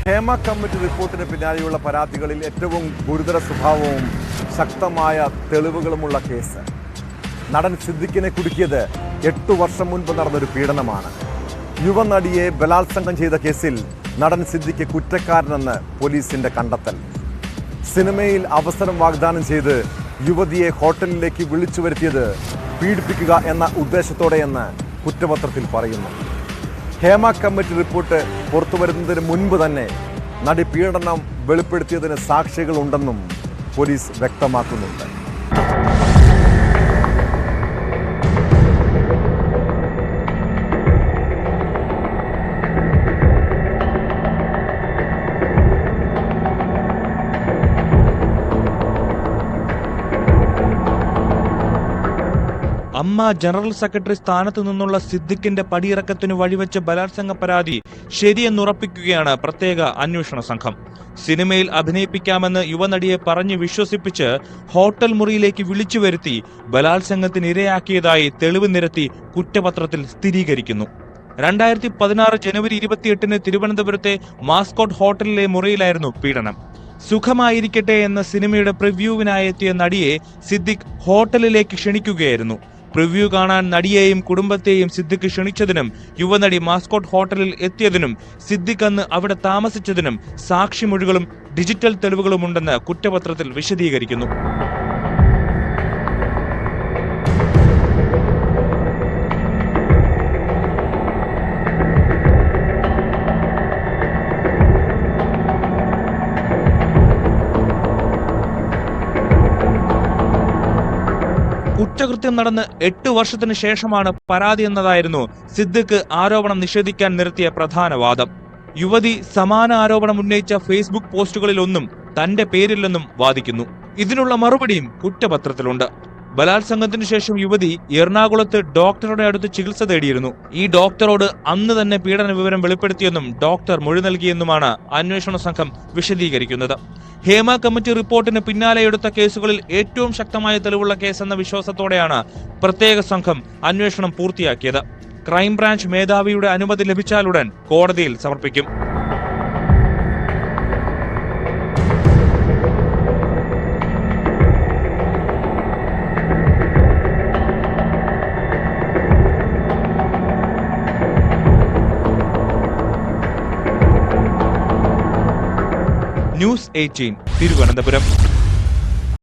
Hema committee റിപ്പോർട്ടിന് പിന്നാലെയുള്ള പരാതികളിൽ ഏറ്റവും ഗുരുതര സ്വഭാവവും ശക്തമായ തെളിവുകളുമുള്ള കേസ്. നടൻ സിദ്ദിഖിനെ കുടുക്കിയത് 8 വർഷം മുൻപ് നടന്നൊരു പീഡനമാണ്. യുവനടിയെ ബലാത്സംഗം ചെയ്ത കേസിൽ നടൻ സിദ്ദിഖ് കുറ്റക്കാരനെന്ന് പോലീസിന്റെ കണ്ടെത്തൽ. സിനിമയിൽ അവസരം വാഗ്ദാനം ചെയ്ത് യുവതിയെ ഹോട്ടലിലേക്ക് വിളിച്ചു വരുത്തിയത് പീഡിപ്പിക്കുക എന്ന ഉദ്ദേശത്തോടെയെന്ന് കുറ്റപത്രത്തിൽ പറയുന്നു. ഹേമ കമ്മിറ്റി റിപ്പോർട്ട് പുറത്തുവരുന്നതിന് മുൻപ് തന്നെ നടി പീഡനം വെളിപ്പെടുത്തിയതിന് സാക്ഷികളുണ്ടെന്നും പോലീസ് വ്യക്തമാക്കുന്നുണ്ട്. അമ്മ ജനറൽ സെക്രട്ടറി സ്ഥാനത്തു നിന്നുള്ള സിദ്ദിഖിന്റെ പടിയിറക്കത്തിന് വഴിവെച്ച ബലാത്സംഗ പരാതി ശരിയെന്നുറപ്പിക്കുകയാണ് പ്രത്യേക അന്വേഷണ സംഘം. സിനിമയിൽ അഭിനയിപ്പിക്കാമെന്ന് യുവനടിയെ പറഞ്ഞ് വിശ്വസിപ്പിച്ച് ഹോട്ടൽ മുറിയിലേക്ക് വിളിച്ചു വരുത്തി ബലാത്സംഗത്തിന് ഇരയാക്കിയതായി തെളിവ് നിരത്തി കുറ്റപത്രത്തിൽ സ്ഥിരീകരിക്കുന്നു. 2016 ജനുവരി 28-ന് തിരുവനന്തപുരത്തെ മാസ്കോട്ട് ഹോട്ടലിലെ മുറിയിലായിരുന്നു പീഡനം. സുഖമായിരിക്കട്ടെ എന്ന സിനിമയുടെ പ്രിവ്യൂവിനായി എത്തിയ നടിയെ സിദ്ദിഖ് ഹോട്ടലിലേക്ക് ക്ഷണിക്കുകയായിരുന്നു. പ്രിവ്യൂ കാണാൻ നടിയെയും കുടുംബത്തെയും സിദ്ദിഖ് ക്ഷണിച്ചതിനും യുവനടി മാസ്കോട്ട് ഹോട്ടലിൽ എത്തിയതിനും സിദ്ദിഖ് അന്ന് അവിടെ താമസിച്ചതിനും സാക്ഷിമൊഴികളും ഡിജിറ്റൽ തെളിവുകളുമുണ്ടെന്ന് കുറ്റപത്രത്തിൽ വിശദീകരിക്കുന്നു. കുറ്റകൃത്യം നടന്ന് 8 വർഷത്തിന് ശേഷമാണ് പരാതി എന്നതായിരുന്നു സിദ്ദിഖ് ആരോപണം നിഷേധിക്കാൻ നിർത്തിയ പ്രധാന വാദം. യുവതി സമാന ആരോപണം ഉന്നയിച്ച ഫേസ്ബുക്ക് പോസ്റ്റുകളിലൊന്നും തന്റെ പേരില്ലെന്നും വാദിക്കുന്നു. ഇതിനുള്ള മറുപടിയും കുറ്റപത്രത്തിലുണ്ട്. ബലാത്സംഗത്തിന് ശേഷം യുവതി എറണാകുളത്ത് ഡോക്ടറുടെ അടുത്ത് ചികിത്സ തേടിയിരുന്നു. ഈ ഡോക്ടറോട് അന്ന് തന്നെ പീഡന വിവരം വെളിപ്പെടുത്തിയെന്നും ഡോക്ടർ മൊഴി നൽകിയെന്നുമാണ് അന്വേഷണ സംഘം വിശദീകരിക്കുന്നത്. ഹേമ കമ്മിറ്റി റിപ്പോർട്ടിന് പിന്നാലെയെടുത്ത കേസുകളിൽ ഏറ്റവും ശക്തമായ തെളിവുള്ള കേസെന്ന വിശ്വാസത്തോടെയാണ് പ്രത്യേക സംഘം അന്വേഷണം പൂർത്തിയാക്കിയത്. ക്രൈംബ്രാഞ്ച് മേധാവിയുടെ അനുമതി ലഭിച്ചാലുടൻ കോടതിയിൽ സമർപ്പിക്കും. ന്യൂസ് 18 തിരുവനന്തപുരം.